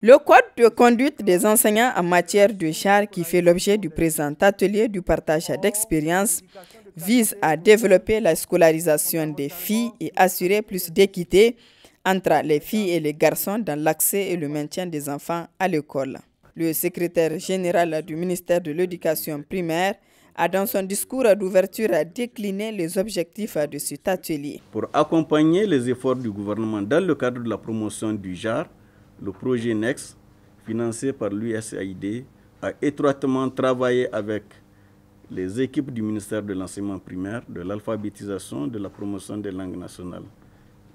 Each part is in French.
Le code de conduite des enseignants en matière de genre qui fait l'objet du présent atelier du partage d'expériences vise à développer la scolarisation des filles et assurer plus d'équité entre les filles et les garçons dans l'accès et le maintien des enfants à l'école. Le secrétaire général du ministère de l'Éducation primaire a dans son discours d'ouverture décliné les objectifs de cet atelier. Pour accompagner les efforts du gouvernement dans le cadre de la promotion du genre, le projet NEXT, financé par l'USAID, a étroitement travaillé avec les équipes du ministère de l'enseignement primaire, de l'alphabétisation, de la promotion des langues nationales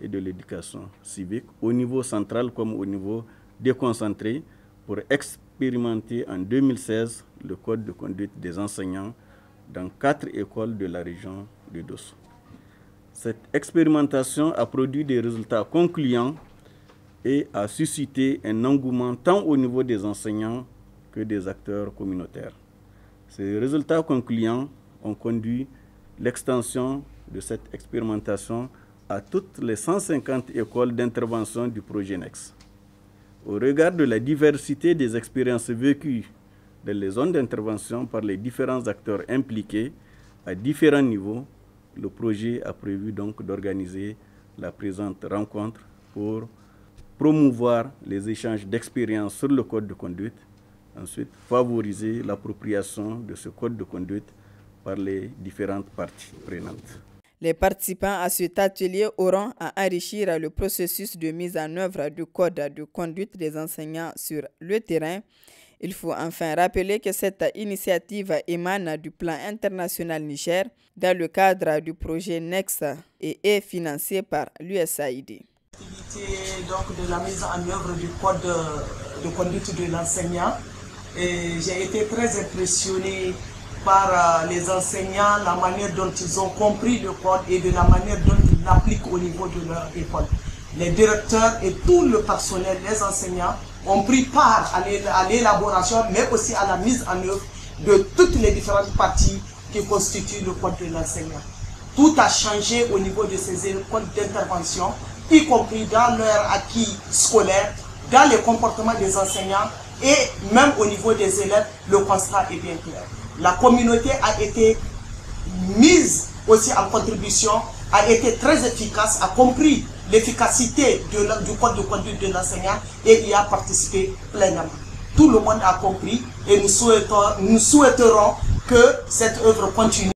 et de l'éducation civique, au niveau central comme au niveau déconcentré, pour expérimenter en 2016 le code de conduite des enseignants dans 4 écoles de la région de Dosso. Cette expérimentation a produit des résultats concluants et a suscité un engouement tant au niveau des enseignants que des acteurs communautaires. Ces résultats concluants ont conduit l'extension de cette expérimentation à toutes les 150 écoles d'intervention du projet NEXT. Au regard de la diversité des expériences vécues dans les zones d'intervention par les différents acteurs impliqués à différents niveaux, le projet a prévu donc d'organiser la présente rencontre pour promouvoir les échanges d'expériences sur le code de conduite, ensuite favoriser l'appropriation de ce code de conduite par les différentes parties prenantes. Les participants à cet atelier auront à enrichir le processus de mise en œuvre du code de conduite des enseignants sur le terrain. Il faut enfin rappeler que cette initiative émane du plan international Niger dans le cadre du projet NEXT et est financé par l'USAID. Donc de la mise en œuvre du code de conduite de l'enseignant. J'ai été très impressionné par les enseignants, la manière dont ils ont compris le code et de la manière dont ils l'appliquent au niveau de leur école. Les directeurs et tout le personnel, les enseignants, ont pris part à l'élaboration, mais aussi à la mise en œuvre de toutes les différentes parties qui constituent le code de l'enseignant. Tout a changé au niveau de ces écoles d'intervention, y compris dans leur acquis scolaire, dans les comportements des enseignants et même au niveau des élèves, le constat est bien clair. La communauté a été mise aussi en contribution, a été très efficace, a compris l'efficacité du code de conduite de l'enseignant et y a participé pleinement. Tout le monde a compris et nous souhaiterons que cette œuvre continue.